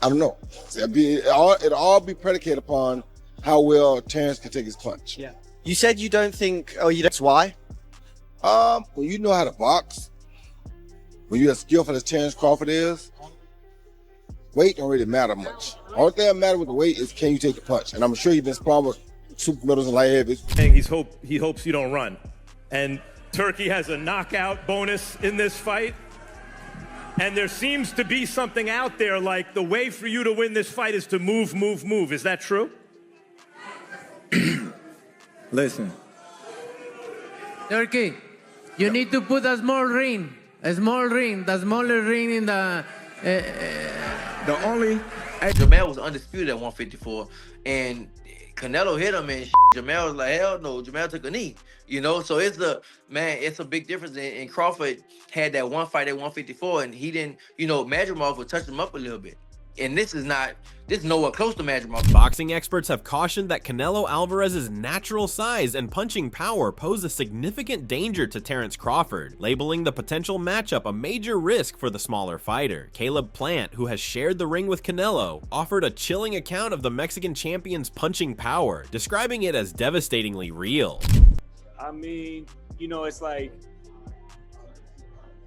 I don't know. It'll all be predicated upon how well Terrence can take his punch. Yeah. You said you don't think, oh, you don't, why? When you know how to box, when you're as skillful as Terrence Crawford is, weight don't really matter much. Only thing that matters with the weight is can you take the punch? And I'm sure you've been sparring with super middles and light heavies. He hopes you don't run. And Turkey has a knockout bonus in this fight. And there seems to be something out there like the way for you to win this fight is to move, move, move. Is that true? Listen. Turkey, you need to put a small ring, the smaller ring in the... The only... Jamel was undisputed at 154, and Canelo hit him, and Jamel was like, hell no, Jamel took a knee. You know, so it's a big difference. And Crawford had that one fight at 154, and he didn't, Madrimov would touch him up a little bit. And this is nowhere close to Madrimov. Boxing experts have cautioned that Canelo Alvarez's natural size and punching power pose a significant danger to Terrence Crawford, labeling the potential matchup a major risk for the smaller fighter. Caleb Plant, who has shared the ring with Canelo, offered a chilling account of the Mexican champion's punching power, describing it as devastatingly real. I mean, it's like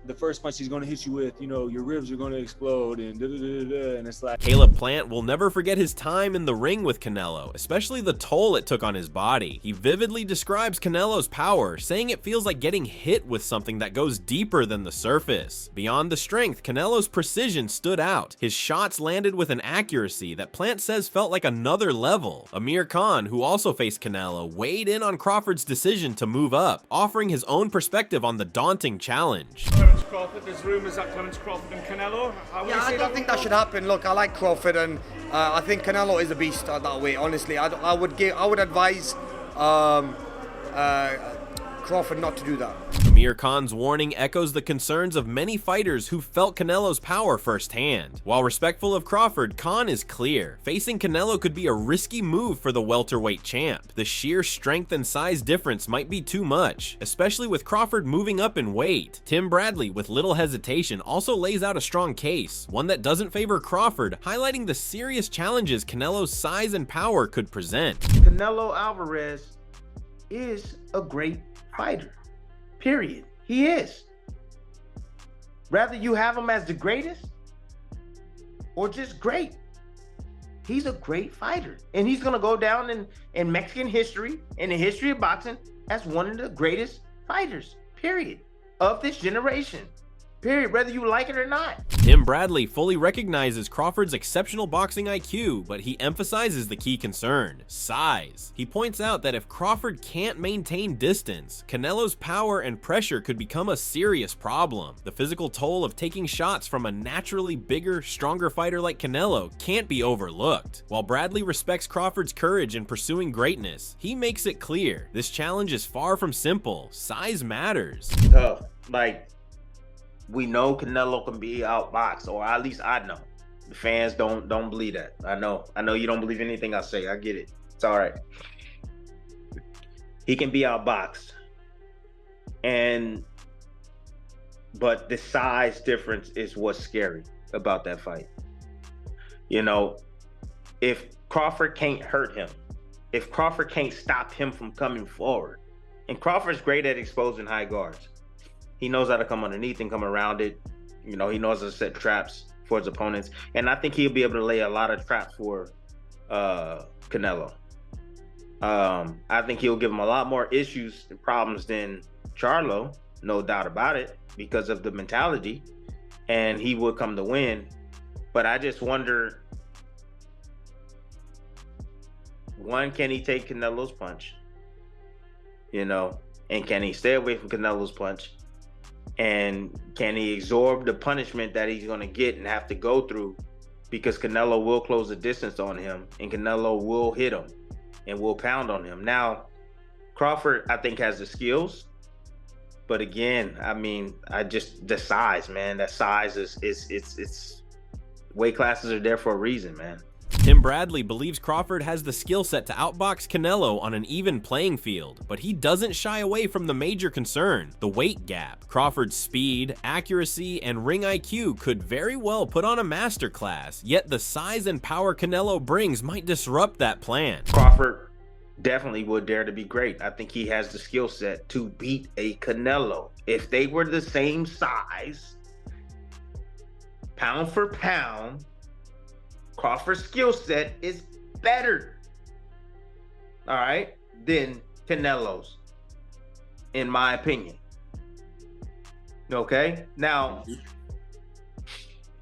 the first punch he's going to hit you with, your ribs are going to explode and and it's like... Caleb Plant will never forget his time in the ring with Canelo, especially the toll it took on his body. He vividly describes Canelo's power, saying it feels like getting hit with something that goes deeper than the surface. Beyond the strength, Canelo's precision stood out. His shots landed with an accuracy that Plant says felt like another level. Amir Khan, who also faced Canelo, weighed in on Crawford's decision to move up, offering his own perspective on the daunting challenge. Crawford, there's rumors that Clarence Crawford and Canelo. I don't think that should happen. Look, I like Crawford, and I think Canelo is a beast that way. Honestly, I would advise Crawford not to do that. Amir Khan's warning echoes the concerns of many fighters who felt Canelo's power firsthand. While respectful of Crawford, Khan is clear. Facing Canelo could be a risky move for the welterweight champ. The sheer strength and size difference might be too much, especially with Crawford moving up in weight. Tim Bradley, with little hesitation, also lays out a strong case, one that doesn't favor Crawford, highlighting the serious challenges Canelo's size and power could present. Canelo Alvarez is a great fighter, period. He is. Rather you have him as the greatest or just great, he's a great fighter, and he's gonna go down in Mexican history, in the history of boxing, as one of the greatest fighters, period, of this generation. Period, whether you like it or not. Tim Bradley fully recognizes Crawford's exceptional boxing IQ, but he emphasizes the key concern: size. He points out that if Crawford can't maintain distance, Canelo's power and pressure could become a serious problem. The physical toll of taking shots from a naturally bigger, stronger fighter like Canelo can't be overlooked. While Bradley respects Crawford's courage in pursuing greatness, he makes it clear this challenge is far from simple. Size matters. Tough. We know Canelo can be outboxed, or at least I know. The fans don't believe that. I know you don't believe anything I say. I get it. It's all right. He can be outboxed, but the size difference is what's scary about that fight. If Crawford can't hurt him, if Crawford can't stop him from coming forward, and Crawford's great at exposing high guards. He knows how to come underneath and come around it. He knows how to set traps for his opponents. And I think he'll be able to lay a lot of traps for Canelo. I think he'll give him a lot more issues and problems than Charlo, no doubt about it, because of the mentality. And he will come to win. But I just wonder, one, can he take Canelo's punch? And can he stay away from Canelo's punch? And can he absorb the punishment that he's going to get and have to go through? Because Canelo will close the distance on him, and Canelo will hit him and will pound on him. Now, Crawford, I think, has the skills. But again, the size, man. That size is weight classes are there for a reason, man. Tim Bradley believes Crawford has the skill set to outbox Canelo on an even playing field, but he doesn't shy away from the major concern, the weight gap. Crawford's speed, accuracy, and ring IQ could very well put on a masterclass, yet the size and power Canelo brings might disrupt that plan. Crawford definitely would dare to be great. I think he has the skill set to beat a Canelo. If they were the same size, pound for pound, Crawford's skill set is better, all right, than Canelo's, in my opinion. Okay? Now,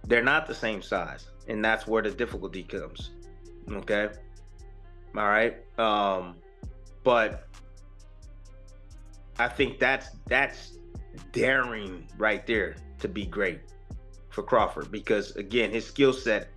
they're not the same size, and that's where the difficulty comes. Okay? All right? But I think that's daring right there to be great for Crawford, because again, his skill set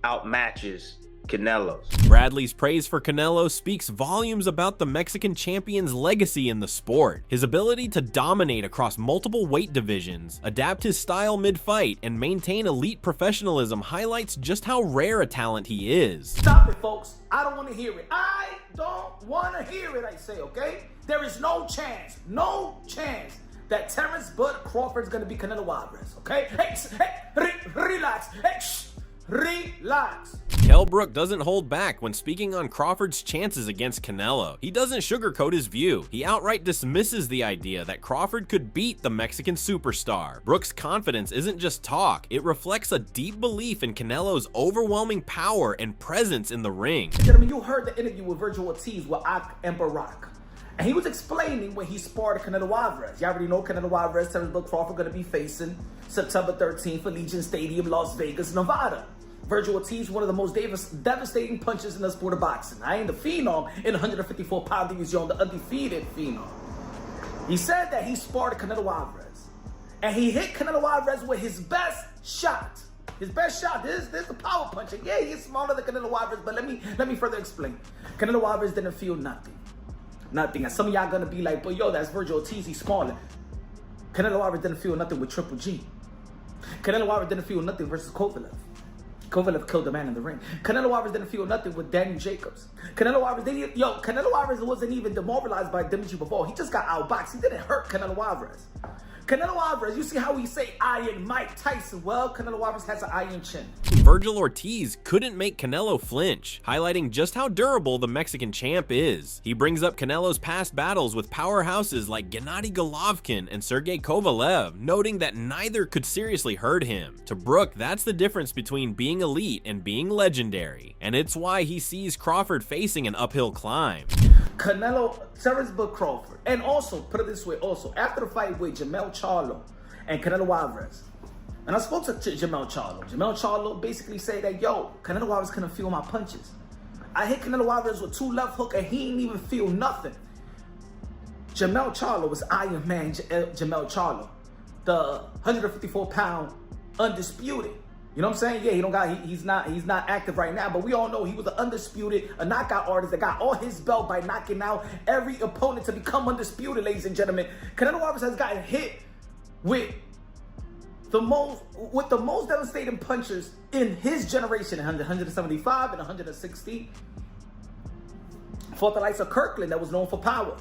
outmatches Canelo's. Bradley's praise for Canelo speaks volumes about the Mexican champion's legacy in the sport. His ability to dominate across multiple weight divisions, adapt his style mid-fight, and maintain elite professionalism highlights just how rare a talent he is. Stop it, folks. I don't want to hear it. I don't want to hear it, I say, okay? There is no chance that Terrence Bud Crawford's going to be Canelo Alvarez, okay? Relax. Relax. Kell Brook doesn't hold back when speaking on Crawford's chances against Canelo. He doesn't sugarcoat his view. He outright dismisses the idea that Crawford could beat the Mexican superstar. Brook's confidence isn't just talk, it reflects a deep belief in Canelo's overwhelming power and presence in the ring. Gentlemen, you heard the interview with Virgil Ortiz with Ak and Barack. And he was explaining when he sparred Canelo Alvarez. You already know Canelo Alvarez, Terrence Bud Crawford going to be facing September 13th at Legion Stadium, Las Vegas, Nevada. Virgil Ortiz, one of the most devastating punches in the sport of boxing. I ain't the phenom in 154-pound division, the undefeated phenom. He said that he sparred Canelo Alvarez. And he hit Canelo Alvarez with his best shot. His best shot, this is the power puncher. Yeah, he's smaller than Canelo Alvarez, but let me further explain. Canelo Alvarez didn't feel nothing. Nothing. And some of y'all gonna be like, but yo, that's Virgil Ortiz, he's smaller. Canelo Alvarez didn't feel nothing with Triple G. Canelo Alvarez didn't feel nothing versus Kovalev. Kovalev killed the man in the ring. Canelo Alvarez didn't feel nothing with Daniel Jacobs. Canelo Alvarez wasn't even demoralized by Dimitri Bivol. He just got outboxed. He didn't hurt Canelo Alvarez. Canelo Alvarez, you see how we say Iron Mike Tyson? Well, Canelo Alvarez has an iron chin. Virgil Ortiz couldn't make Canelo flinch, highlighting just how durable the Mexican champ is. He brings up Canelo's past battles with powerhouses like Gennady Golovkin and Sergey Kovalev, noting that neither could seriously hurt him. To Brook, that's the difference between being elite and being legendary, and it's why he sees Crawford facing an uphill climb. Terrence Bud Crawford, and also, put it this way, also, after the fight with Jermell Charlo and Canelo Alvarez, and I spoke to Jermell Charlo. Jermell Charlo basically said that, yo, Canelo Alvarez couldn't feel my punches. I hit Canelo Alvarez with 2 left hook and he didn't even feel nothing. Jermell Charlo was Iron Man Jermell Charlo, the 154-pound undisputed. You know what I'm saying? Yeah, he's not active right now, but we all know he was an undisputed, a knockout artist that got all his belt by knocking out every opponent to become undisputed, ladies and gentlemen. Canelo Alvarez has gotten hit with the most devastating punches in his generation, 175 and 160. Fought the likes of Kirkland that was known for power.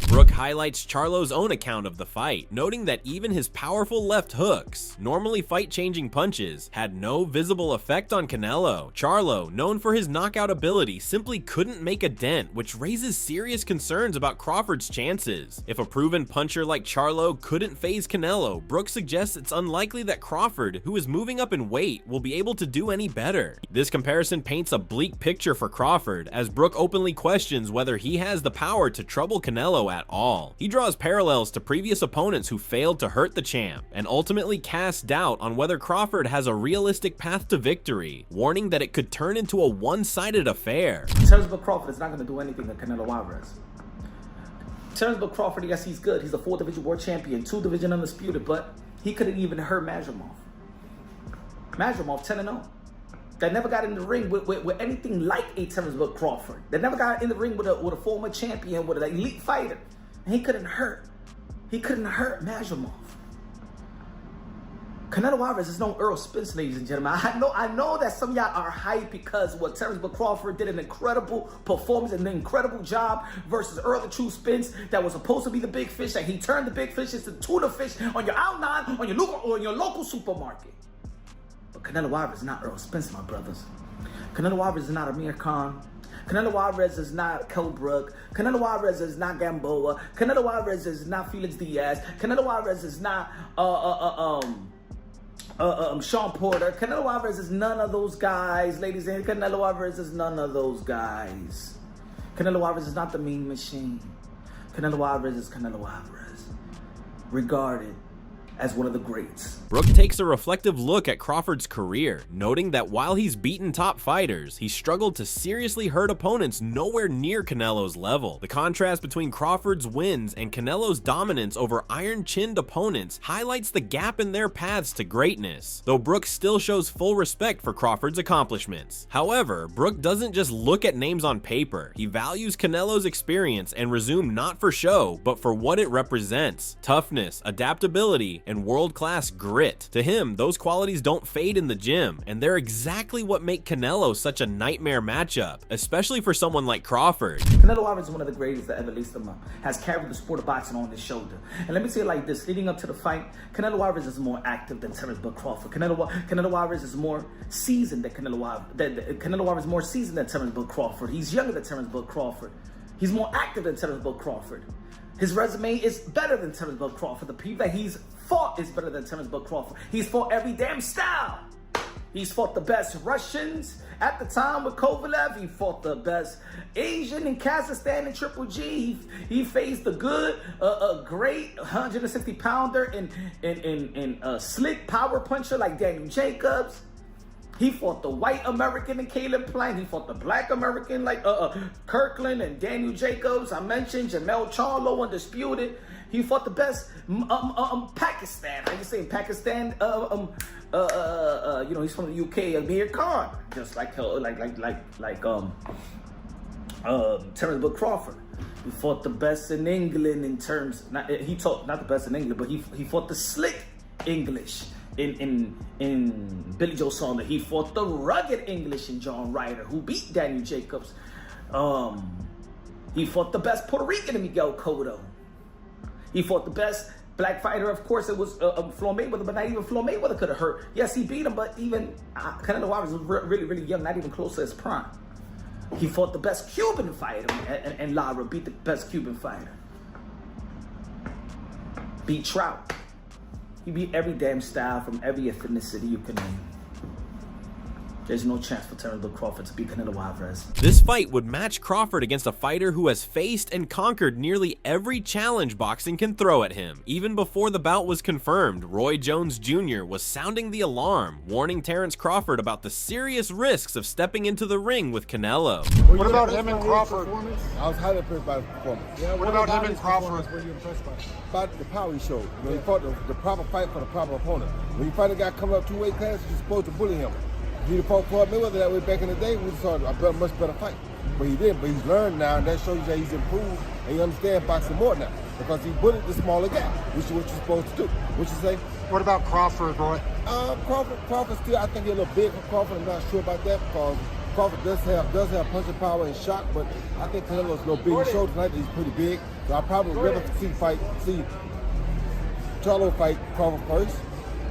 Brook highlights Charlo's own account of the fight, noting that even his powerful left hooks, normally fight-changing punches, had no visible effect on Canelo. Charlo, known for his knockout ability, simply couldn't make a dent, which raises serious concerns about Crawford's chances. If a proven puncher like Charlo couldn't faze Canelo, Brook suggests it's unlikely that Crawford, who is moving up in weight, will be able to do any better. This comparison paints a bleak picture for Crawford, as Brook openly questions whether he has the power to trouble Canelo at all. He draws parallels to previous opponents who failed to hurt the champ, and ultimately casts doubt on whether Crawford has a realistic path to victory, warning that it could turn into a one-sided affair. Terrence Bud Crawford is not going to do anything to Canelo Alvarez. Terrence Bud Crawford, yes, he's good. He's a 4-division world champion, 2-division undisputed, but he couldn't even hurt Madrimov. Madrimov 10-0. That never got in the ring with anything like a Terrence Bud Crawford. That never got in the ring with a former champion, with an elite fighter. And he couldn't hurt Madrimov. Canelo Alvarez is no Earl Spence, ladies and gentlemen. I know that some of y'all are hyped because what Terrence Crawford did an incredible performance and an incredible job versus Earl the True Spence that was supposed to be the big fish, and he turned the big fish into tuna fish on your outline on your local supermarket. But Canelo Alvarez is not Earl Spence, my brothers. Canelo Alvarez is not Amir Khan. Canelo Alvarez is not Kelbrook. Canelo Alvarez is not Gamboa. Canelo Alvarez is not Felix Diaz. Canelo Alvarez is not Sean Porter. Canelo Alvarez is none of those guys, ladies and gentlemen. Canelo Alvarez is none of those guys. Canelo Alvarez is not the Mean Machine. Canelo Alvarez is Canelo Alvarez, regarded as one of the greats. Brook takes a reflective look at Crawford's career, noting that while he's beaten top fighters, he struggled to seriously hurt opponents nowhere near Canelo's level. The contrast between Crawford's wins and Canelo's dominance over iron-chinned opponents highlights the gap in their paths to greatness, though Brook still shows full respect for Crawford's accomplishments. However, Brook doesn't just look at names on paper. He values Canelo's experience and resume not for show, but for what it represents: toughness, adaptability, and world-class grit. To him, those qualities don't fade in the gym, and they're exactly what make Canelo such a nightmare matchup, especially for someone like Crawford. Canelo Alvarez is one of the greatest that ever laced them up, has carried the sport of boxing on his shoulder. And let me say it like this, leading up to the fight, Canelo Alvarez is more active than Terrence Crawford. Canelo Alvarez is more seasoned than Canelo Alvarez is more seasoned than Terrence Crawford. He's younger than Terrence Crawford. He's more active than Terrence Crawford. His resume is better than Terrence Crawford. The people that he's fought is better than Terrence Crawford. He's fought every damn style. He's fought the best Russians at the time with Kovalev. He fought the best Asian in Kazakhstan and Triple G. He faced the good, great 160-pounder and slick power puncher like Daniel Jacobs. He fought the white American and Caleb Plant. He fought the black American like Kirkland and Daniel Jacobs. I mentioned Jamel Charlo, undisputed. He fought the best Pakistan. How you say Pakistan? He's from the UK. Amir Khan, just like Terrence Crawford. He fought the best in England in terms. Not the best in England, but he fought the slick English in Billy Joe Saunders. He fought the rugged English in John Ryder, who beat Daniel Jacobs. He fought the best Puerto Rican in Miguel Cotto. He fought the best black fighter. Of course, it was Floyd Mayweather, but not even Floyd Mayweather could have hurt. Yes, he beat him, but even Canelo Alvarez was really, really young, not even close to his prime. He fought the best Cuban fighter, and Lara beat the best Cuban fighter. Beat Trout. He beat every damn style from every ethnicity you can name. There's no chance for Terrence Crawford to beat Canelo Alvarez. This fight would match Crawford against a fighter who has faced and conquered nearly every challenge boxing can throw at him. Even before the bout was confirmed, Roy Jones Jr. was sounding the alarm, warning Terrence Crawford about the serious risks of stepping into the ring with Canelo. What about him and Crawford? I was highly impressed by his performance. Yeah, what about him and Crawford? Were you impressed by the power he showed? He fought the proper fight for the proper opponent. When you fight a guy coming up 2 weight classes, you're supposed to bully him. If he'd fought Floyd Mayweather that way back in the day, we would have saw a much better fight. But he didn't. But he's learned now, and that shows you that he's improved and he understands boxing more now. Because he bullied the smaller guy, which is what you're supposed to do. What you say? What about Crawford, Roy? Crawford still, I think he's a little big for Crawford. I'm not sure about that because Crawford does have punching power and shot, but I think Canelo's a little big. He showed tonight that he's pretty big. So I probably would rather see Charlo fight Crawford first,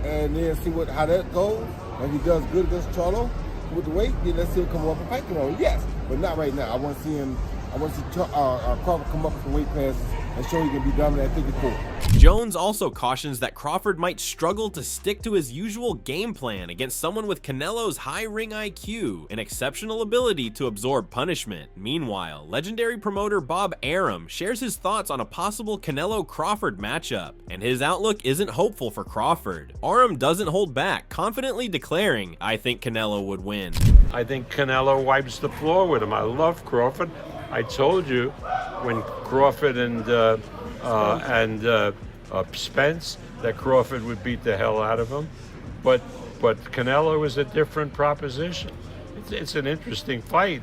and then see how that goes. If he does good against Charlo with the weight, then let's see him come up and fight Canelo. Yes, but not right now. I want to see Crawford come up with some weight classes and show he can be dominant at 54. Jones also cautions that Crawford might struggle to stick to his usual game plan against someone with Canelo's high ring IQ and exceptional ability to absorb punishment. Meanwhile, legendary promoter Bob Arum shares his thoughts on a possible Canelo-Crawford matchup, and his outlook isn't hopeful for Crawford. Arum doesn't hold back, confidently declaring, "I think Canelo would win." I think Canelo wipes the floor with him. I love Crawford. I told you when Crawford and Spence that Crawford would beat the hell out of him, but Canelo is a different proposition. It's an interesting fight,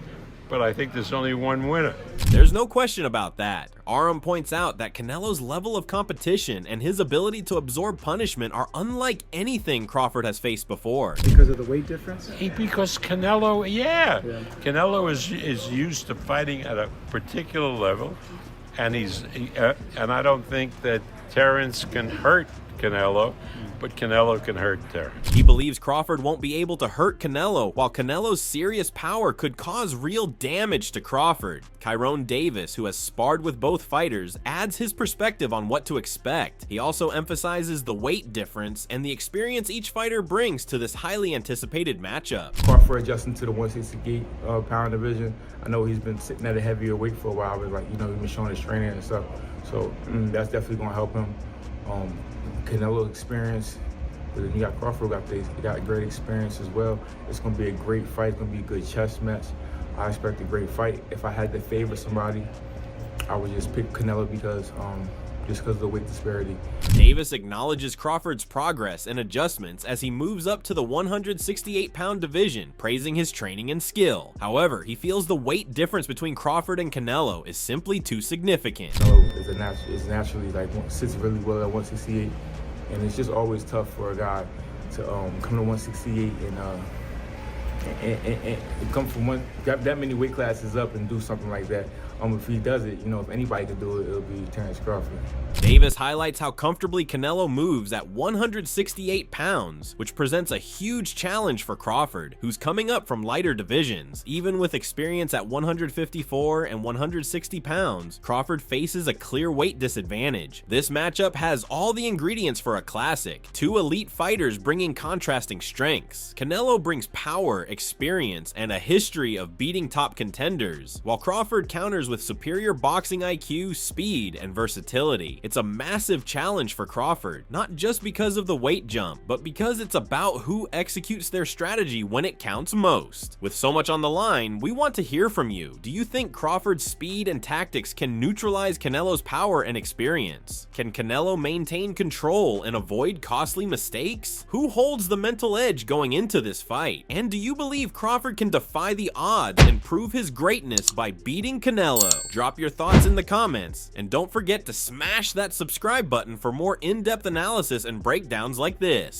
but I think there's only one winner. There's no question about that. Arum points out that Canelo's level of competition and his ability to absorb punishment are unlike anything Crawford has faced before. Because of the weight difference? Because Canelo, Canelo is used to fighting at a particular level, and and I don't think that Terrence can hurt Canelo, but Canelo can hurt Terrence. He believes Crawford won't be able to hurt Canelo, while Canelo's serious power could cause real damage to Crawford. Kyrone Davis, who has sparred with both fighters, adds his perspective on what to expect. He also emphasizes the weight difference and the experience each fighter brings to this highly anticipated matchup. Crawford adjusting to the 168 pound division. I know he's been sitting at a heavier weight for a while, but he's been showing his training and stuff. So that's definitely gonna help him. Canelo experience, but then you got Crawford got great experience as well. It's gonna be a great fight. It's gonna be a good chess match. I expect a great fight. If I had to favor somebody, I would just pick Canelo because of the weight disparity. Davis acknowledges Crawford's progress and adjustments as he moves up to the 168-pound division, praising his training and skill. However, he feels the weight difference between Crawford and Canelo is simply too significant. Canelo is naturally sits really well at 168, and it's just always tough for a guy to come to 168 and come from that many weight classes up and do something like that. If he does it, if anybody can do it, it'll be Terrence Crawford. Davis highlights how comfortably Canelo moves at 168 pounds, which presents a huge challenge for Crawford, who's coming up from lighter divisions. Even with experience at 154 and 160 pounds, Crawford faces a clear weight disadvantage. This matchup has all the ingredients for a classic, two elite fighters bringing contrasting strengths. Canelo brings power, experience, and a history of beating top contenders, while Crawford counters with superior boxing IQ, speed, and versatility. It's a massive challenge for Crawford, not just because of the weight jump, but because it's about who executes their strategy when it counts most. With so much on the line, we want to hear from you. Do you think Crawford's speed and tactics can neutralize Canelo's power and experience? Can Canelo maintain control and avoid costly mistakes? Who holds the mental edge going into this fight? And do you believe Crawford can defy the odds and prove his greatness by beating Canelo? Drop your thoughts in the comments, and don't forget to smash that subscribe button for more in-depth analysis and breakdowns like this.